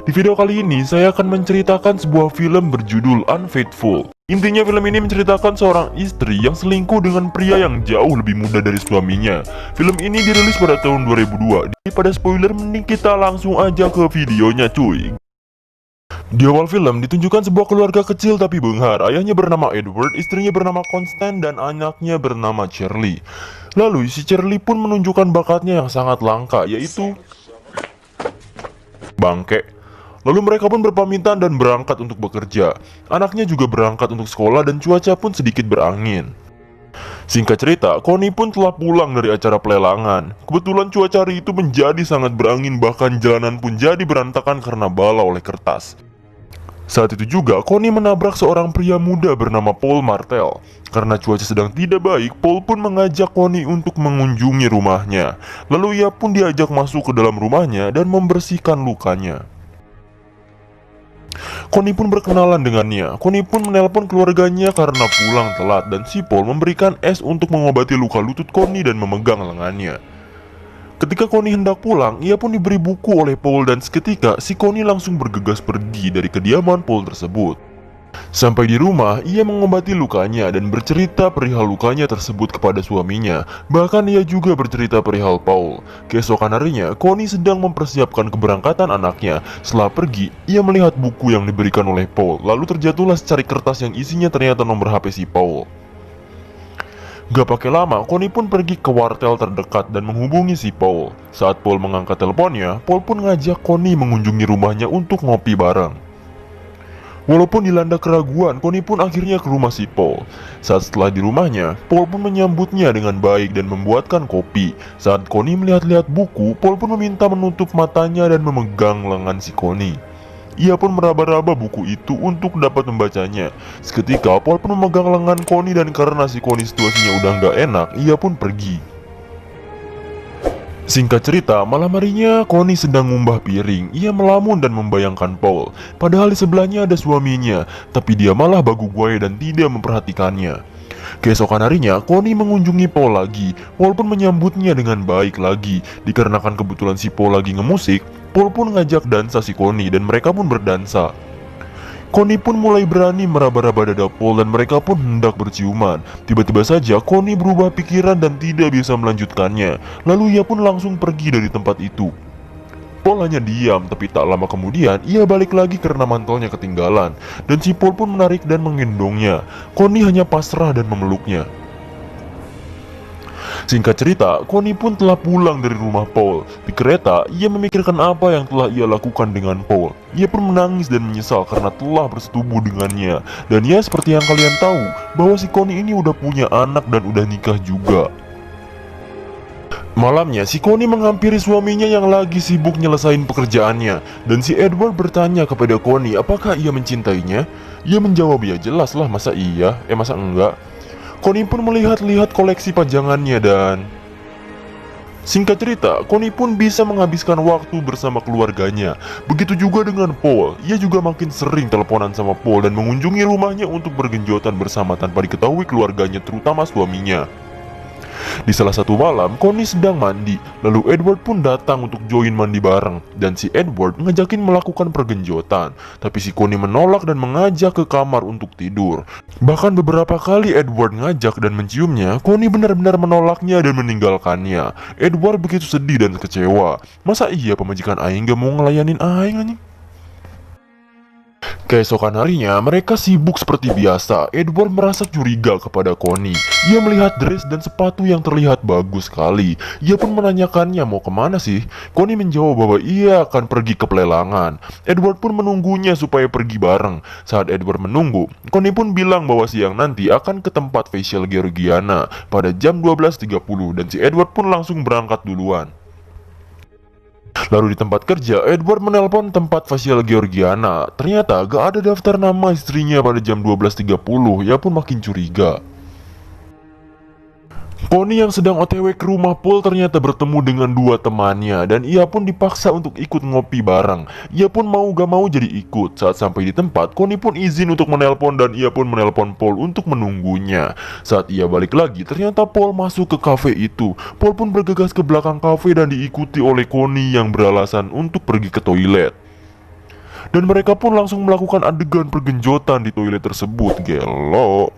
Di video kali ini, saya akan menceritakan sebuah film berjudul Unfaithful. Intinya film ini menceritakan seorang istri yang selingkuh dengan pria yang jauh lebih muda dari suaminya. Film ini dirilis pada tahun 2002. Daripada spoiler, mending kita langsung aja ke videonya cuy. Di awal film ditunjukkan sebuah keluarga kecil tapi benghar. Ayahnya bernama Edward, istrinya bernama Constance, dan anaknya bernama Charlie. Lalu si Charlie pun menunjukkan bakatnya yang sangat langka, yaitu bangke. Lalu mereka pun berpamitan dan berangkat untuk bekerja. Anaknya juga berangkat untuk sekolah dan cuaca pun sedikit berangin. Singkat cerita, Connie pun telah pulang dari acara pelelangan. Kebetulan cuaca hari itu menjadi sangat berangin, bahkan jalanan pun jadi berantakan karena bala oleh kertas. Saat itu juga, Connie menabrak seorang pria muda bernama Paul Martel. Karena cuaca sedang tidak baik, Paul pun mengajak Connie untuk mengunjungi rumahnya. Lalu ia pun diajak masuk ke dalam rumahnya dan membersihkan lukanya. Connie pun berkenalan dengannya. Connie pun menelpon keluarganya karena pulang telat, dan si Paul memberikan es untuk mengobati luka lutut Connie dan memegang lengannya. Ketika Connie hendak pulang, ia pun diberi buku oleh Paul, dan seketika si Connie langsung bergegas pergi dari kediaman Paul tersebut. Sampai di rumah, ia mengobati lukanya dan bercerita perihal lukanya tersebut kepada suaminya. Bahkan ia juga bercerita perihal Paul. Keesokan harinya, Connie sedang mempersiapkan keberangkatan anaknya. Setelah pergi, ia melihat buku yang diberikan oleh Paul. Lalu terjatuhlah secari kertas yang isinya ternyata nomor HP si Paul. Gak pakai lama, Connie pun pergi ke wartel terdekat dan menghubungi si Paul. Saat Paul mengangkat teleponnya, Paul pun ngajak Connie mengunjungi rumahnya untuk ngopi bareng. Walaupun dilanda keraguan, Connie pun akhirnya ke rumah si Paul. Saat setelah di rumahnya, Paul pun menyambutnya dengan baik dan membuatkan kopi. Saat Connie melihat-lihat buku, Paul pun meminta menutup matanya dan memegang lengan si Connie. Ia pun meraba-raba buku itu untuk dapat membacanya. Seketika, Paul pun memegang lengan Connie, dan karena si Connie situasinya udah gak enak, ia pun pergi. Singkat cerita, malam harinya Connie sedang ngumbah piring. Ia melamun dan membayangkan Paul. Padahal di sebelahnya ada suaminya, tapi dia malah bagu buaya dan tidak memperhatikannya. Keesokan harinya, Connie mengunjungi Paul lagi. Paul pun menyambutnya dengan baik lagi. Dikarenakan kebetulan si Paul lagi ngemusik, Paul pun ngajak dansa si Connie dan mereka pun berdansa. Connie pun mulai berani meraba-raba dada Paul dan mereka pun hendak berciuman. Tiba-tiba saja Connie berubah pikiran dan tidak bisa melanjutkannya. Lalu ia pun langsung pergi dari tempat itu. Paul hanya diam, tapi tak lama kemudian ia balik lagi karena mantelnya ketinggalan. Dan si Paul pun menarik dan menggendongnya. Connie hanya pasrah dan memeluknya. Singkat cerita, Connie pun telah pulang dari rumah Paul. Di kereta, ia memikirkan apa yang telah ia lakukan dengan Paul. Ia pun menangis dan menyesal karena telah bersetubuh dengannya. Dan ya, seperti yang kalian tahu, bahwa si Connie ini udah punya anak dan udah nikah juga. Malamnya, si Connie menghampiri suaminya yang lagi sibuk nyelesain pekerjaannya. Dan si Edward bertanya kepada Connie apakah ia mencintainya. Ia menjawab ya jelas lah, masa iya? Masa enggak? Connie pun melihat-lihat koleksi pajangannya dan singkat cerita, Connie pun bisa menghabiskan waktu bersama keluarganya. Begitu juga dengan Paul. Ia juga makin sering teleponan sama Paul dan mengunjungi rumahnya untuk bergenjotan bersama tanpa diketahui keluarganya, terutama suaminya. Di salah satu malam, Connie sedang mandi. Lalu Edward pun datang untuk join mandi bareng. Dan si Edward ngajakin melakukan pergenjotan. Tapi si Connie menolak dan mengajak ke kamar untuk tidur. Bahkan beberapa kali Edward ngajak dan menciumnya, Connie benar-benar menolaknya dan meninggalkannya. Edward begitu sedih dan kecewa. Masa iya pemajikan Aing gak mau ngelayanin Aing anjing? Keesokan harinya, mereka sibuk seperti biasa. Edward merasa curiga kepada Connie. Ia melihat dress dan sepatu yang terlihat bagus sekali. Ia pun menanyakannya mau kemana sih. Connie menjawab bahwa ia akan pergi ke pelelangan. Edward pun menunggunya supaya pergi bareng. Saat Edward menunggu, Connie pun bilang bahwa siang nanti akan ke tempat facial Georgiana pada jam 12.30. Dan si Edward pun langsung berangkat duluan. Lalu di tempat kerja, Edward menelpon tempat facial Georgiana. Ternyata gak ada daftar nama istrinya pada jam 12.30. Ia pun makin curiga. Connie yang sedang OTW ke rumah Paul ternyata bertemu dengan dua temannya. Dan ia pun dipaksa untuk ikut ngopi bareng. Ia pun mau gak mau jadi ikut. Saat sampai di tempat, Connie pun izin untuk menelpon dan ia pun menelpon Paul untuk menunggunya. Saat ia balik lagi, ternyata Paul masuk ke kafe itu. Paul pun bergegas ke belakang kafe dan diikuti oleh Connie yang beralasan untuk pergi ke toilet. Dan mereka pun langsung melakukan adegan pergenjotan di toilet tersebut. Gelo.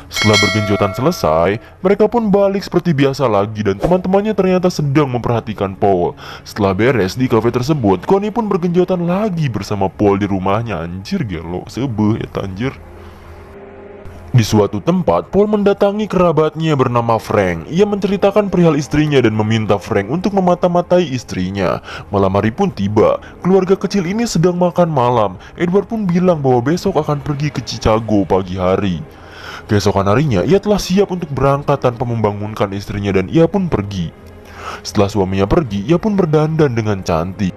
Setelah bergenjotan selesai, mereka pun balik seperti biasa lagi dan teman-temannya ternyata sedang memperhatikan Paul. Setelah beres di kafe tersebut, Connie pun bergenjotan lagi bersama Paul di rumahnya. Anjir gelo, sebeh ya anjir. Di suatu tempat, Paul mendatangi kerabatnya bernama Frank. Ia menceritakan perihal istrinya dan meminta Frank untuk memata-matai istrinya. Malam hari pun tiba, keluarga kecil ini sedang makan malam. Edward pun bilang bahwa besok akan pergi ke Chicago pagi hari. Keesokan harinya, ia telah siap untuk berangkat tanpa membangunkan istrinya dan ia pun pergi. Setelah suaminya pergi, ia pun berdandan dengan cantik.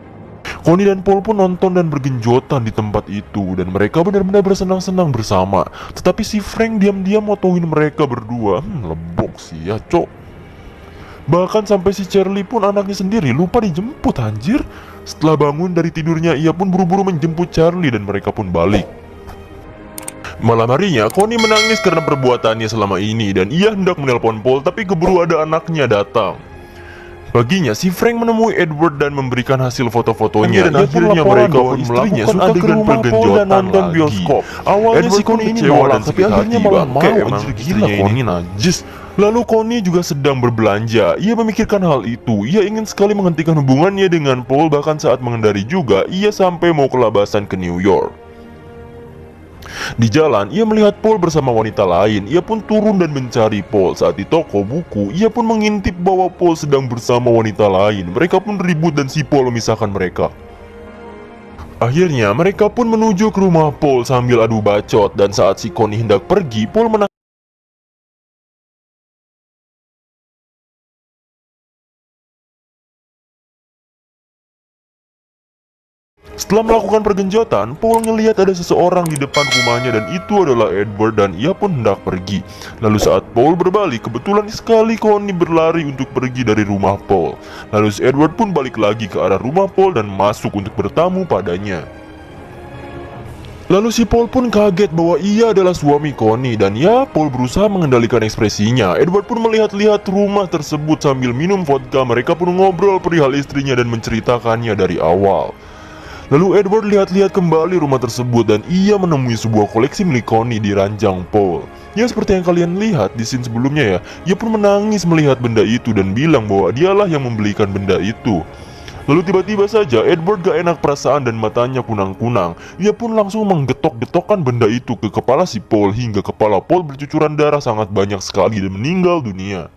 Connie dan Paul pun nonton dan bergenjotan di tempat itu dan mereka benar-benar bersenang-senang bersama. Tetapi si Frank diam-diam motoin mereka berdua. Lebok sih ya, cok. Bahkan sampai si Charlie pun anaknya sendiri lupa dijemput anjir. Setelah bangun dari tidurnya, ia pun buru-buru menjemput Charlie dan mereka pun balik. Malam harinya, Connie menangis karena perbuatannya selama ini dan ia hendak menelpon Paul tapi keburu ada anaknya datang. Paginya, si Frank menemui Edward dan memberikan hasil foto-fotonya dan akhirnya mereka pun melakukan adegan pergenjotan nonton bioskop. Awalnya si Connie ini menolak tapi akhirnya malah mau. Emang gila Connie najis. Lalu Connie juga sedang berbelanja. Ia memikirkan hal itu. Ia ingin sekali menghentikan hubungannya dengan Paul, bahkan saat mengendari juga ia sampai mau kelabasan ke New York. Di jalan, ia melihat Paul bersama wanita lain. Ia pun turun dan mencari Paul. Saat di toko buku, ia pun mengintip bahwa Paul sedang bersama wanita lain. Mereka pun ribut dan si Paul memisahkan mereka. Akhirnya, mereka pun menuju ke rumah Paul sambil adu bacot. Dan saat si Connie hendak pergi, Paul menangis. Setelah melakukan pergenjotan, Paul ngelihat ada seseorang di depan rumahnya dan itu adalah Edward dan ia pun hendak pergi. Lalu saat Paul berbalik, kebetulan sekali Connie berlari untuk pergi dari rumah Paul. Lalu si Edward pun balik lagi ke arah rumah Paul dan masuk untuk bertamu padanya. Lalu si Paul pun kaget bahwa ia adalah suami Connie dan ya, Paul berusaha mengendalikan ekspresinya. Edward pun melihat-lihat rumah tersebut sambil minum vodka. Mereka pun ngobrol perihal istrinya dan menceritakannya dari awal. Lalu Edward lihat-lihat kembali rumah tersebut dan ia menemui sebuah koleksi milik Connie di ranjang Paul. Ya seperti yang kalian lihat di scene sebelumnya ya, ia pun menangis melihat benda itu dan bilang bahwa dialah yang membelikan benda itu. Lalu tiba-tiba saja Edward gak enak perasaan dan matanya kunang-kunang. Ia pun langsung menggetok-getokkan benda itu ke kepala si Paul hingga kepala Paul bercucuran darah sangat banyak sekali dan meninggal dunia.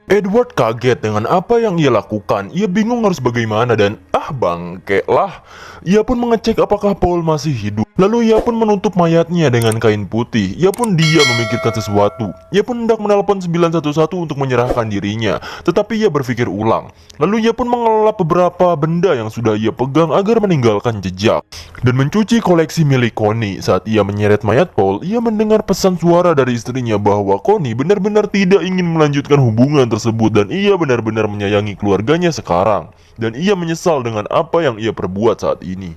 Edward kaget dengan apa yang ia lakukan. Ia bingung harus bagaimana dan bangke lah. Ia pun mengecek apakah Paul masih hidup. Lalu ia pun menutup mayatnya dengan kain putih. Ia pun diam memikirkan sesuatu. Ia pun hendak menelpon 911 untuk menyerahkan dirinya. Tetapi ia berpikir ulang. Lalu ia pun mengelap beberapa benda yang sudah ia pegang agar meninggalkan jejak dan mencuci koleksi milik Connie. Saat ia menyeret mayat Paul, ia mendengar pesan suara dari istrinya bahwa Connie benar-benar tidak ingin melanjutkan hubungan tersebut dan ia benar-benar menyayangi keluarganya sekarang. Dan ia menyesal dengan apa yang ia perbuat saat ini.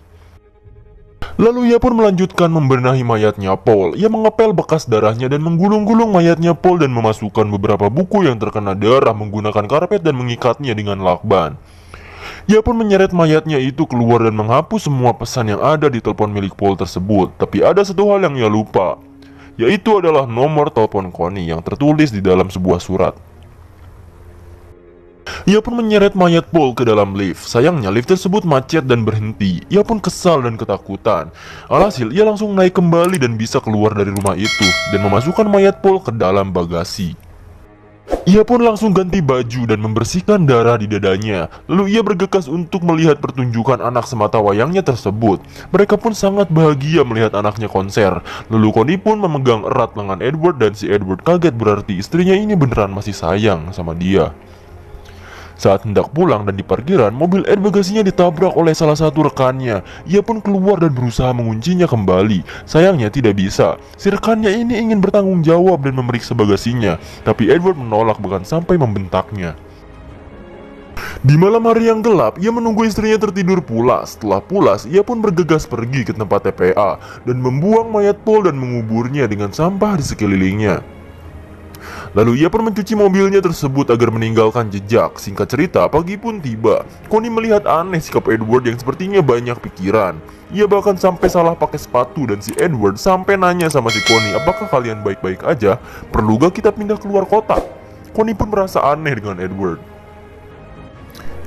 Lalu ia pun melanjutkan membenahi mayatnya Paul. Ia mengepel bekas darahnya dan menggulung-gulung mayatnya Paul dan memasukkan beberapa buku yang terkena darah menggunakan karpet dan mengikatnya dengan lakban. Ia pun menyeret mayatnya itu keluar dan menghapus semua pesan yang ada di telepon milik Paul tersebut. Tapi ada satu hal yang ia lupa, yaitu adalah nomor telepon Connie yang tertulis di dalam sebuah surat. Ia pun menyeret mayat Paul ke dalam lift. Sayangnya lift tersebut macet dan berhenti. Ia pun kesal dan ketakutan. Alhasil ia langsung naik kembali dan bisa keluar dari rumah itu dan memasukkan mayat Paul ke dalam bagasi. Ia pun langsung ganti baju dan membersihkan darah di dadanya. Lalu ia bergegas untuk melihat pertunjukan anak semata wayangnya tersebut. Mereka pun sangat bahagia melihat anaknya konser. Lalu Connie pun memegang erat lengan Edward dan si Edward kaget berarti istrinya ini beneran masih sayang sama dia. Saat hendak pulang dan di parkiran, mobil air bagasinya ditabrak oleh salah satu rekannya. Ia pun keluar dan berusaha menguncinya kembali. Sayangnya tidak bisa. Si rekannya ini ingin bertanggung jawab dan memeriksa bagasinya, tapi Edward menolak bahkan sampai membentaknya. Di malam hari yang gelap, ia menunggu istrinya tertidur pula. Setelah pulas, ia pun bergegas pergi ke tempat TPA dan membuang mayat Paul dan menguburnya dengan sampah di sekelilingnya. Lalu ia pun mencuci mobilnya tersebut agar meninggalkan jejak. Singkat cerita, pagi pun tiba. Connie melihat aneh sikap Edward yang sepertinya banyak pikiran. Ia bahkan sampai salah pakai sepatu dan si Edward sampai nanya sama si Connie, apakah kalian baik-baik aja? Perlu gak kita pindah keluar kota? Connie pun merasa aneh dengan Edward.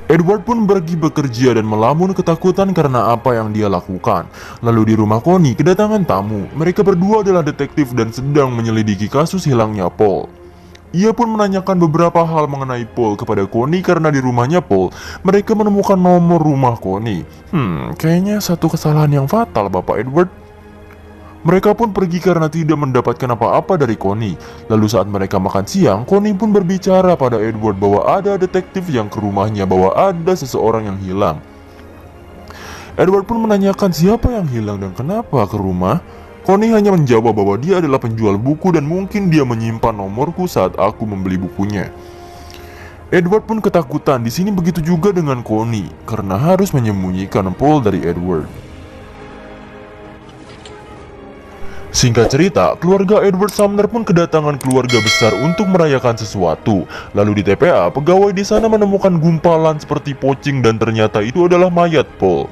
Edward pun pergi bekerja dan melamun ketakutan karena apa yang dia lakukan. Lalu di rumah Connie kedatangan tamu. Mereka berdua adalah detektif dan sedang menyelidiki kasus hilangnya Paul. Ia pun menanyakan beberapa hal mengenai Paul kepada Connie karena di rumahnya Paul, mereka menemukan nomor rumah Connie. Kayaknya satu kesalahan yang fatal, Bapak Edward. Mereka pun pergi karena tidak mendapatkan apa-apa dari Connie. Lalu saat mereka makan siang, Connie pun berbicara pada Edward bahwa ada detektif yang ke rumahnya bahwa ada seseorang yang hilang. Edward pun menanyakan siapa yang hilang dan kenapa ke rumah. Connie hanya menjawab bahwa dia adalah penjual buku dan mungkin dia menyimpan nomorku saat aku membeli bukunya. Edward pun ketakutan. Di sini begitu juga dengan Connie karena harus menyembunyikan Paul dari Edward. Singkat cerita, keluarga Edward Sumner pun kedatangan keluarga besar untuk merayakan sesuatu. Lalu di TPA, pegawai di sana menemukan gumpalan seperti pocing dan ternyata itu adalah mayat Paul.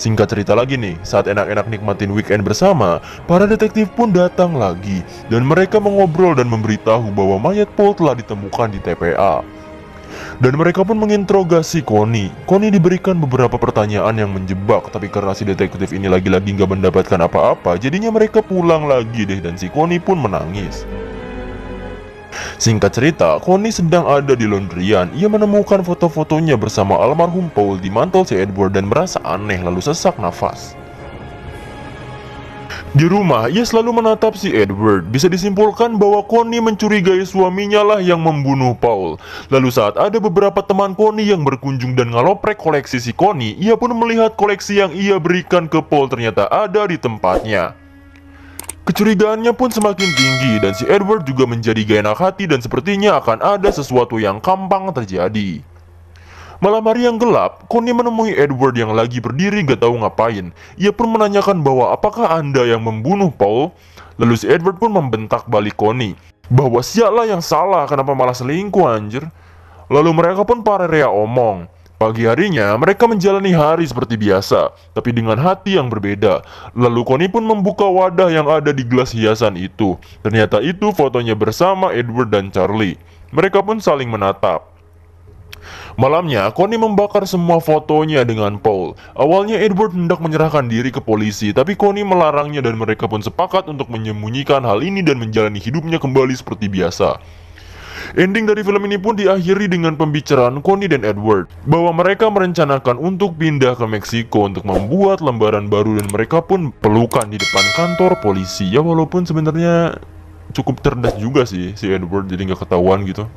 Singkat cerita lagi nih, saat enak-enak nikmatin weekend bersama, para detektif pun datang lagi dan mereka mengobrol dan memberitahu bahwa mayat Paul telah ditemukan di TPA. Dan mereka pun menginterogasi Connie. Connie diberikan beberapa pertanyaan yang menjebak, tapi karena si detektif ini lagi-lagi nggak mendapatkan apa-apa, jadinya mereka pulang lagi deh dan si Connie pun menangis. Singkat cerita, Connie sedang ada di laundryan. Ia menemukan foto-fotonya bersama almarhum Paul di mantel si Edward dan merasa aneh lalu sesak nafas. Di rumah, ia selalu menatap si Edward. Bisa disimpulkan bahwa Connie mencurigai suaminya lah yang membunuh Paul. Lalu saat ada beberapa teman Connie yang berkunjung dan ngaloprek koleksi si Connie, ia pun melihat koleksi yang ia berikan ke Paul ternyata ada di tempatnya. Kecurigaannya pun semakin tinggi dan si Edward juga menjadi gak enak hati dan sepertinya akan ada sesuatu yang gampang terjadi. Malam hari yang gelap, Connie menemui Edward yang lagi berdiri gak tahu ngapain. Ia pun menanyakan bahwa apakah Anda yang membunuh Paul? Lalu si Edward pun membentak balik Connie bahwa sialah yang salah, kenapa malah selingkuh anjir. Lalu mereka pun pararea omong. Pagi harinya, mereka menjalani hari seperti biasa, tapi dengan hati yang berbeda. Lalu Connie pun membuka wadah yang ada di gelas hiasan itu. Ternyata itu fotonya bersama Edward dan Charlie. Mereka pun saling menatap. Malamnya, Connie membakar semua fotonya dengan Paul. Awalnya Edward hendak menyerahkan diri ke polisi, tapi Connie melarangnya dan mereka pun sepakat untuk menyembunyikan hal ini dan menjalani hidupnya kembali seperti biasa. Ending dari film ini pun diakhiri dengan pembicaraan Connie dan Edward bahwa mereka merencanakan untuk pindah ke Meksiko untuk membuat lembaran baru dan mereka pun pelukan di depan kantor polisi. Ya walaupun sebenarnya cukup cerdas juga sih si Edward, jadi nggak ketahuan gitu.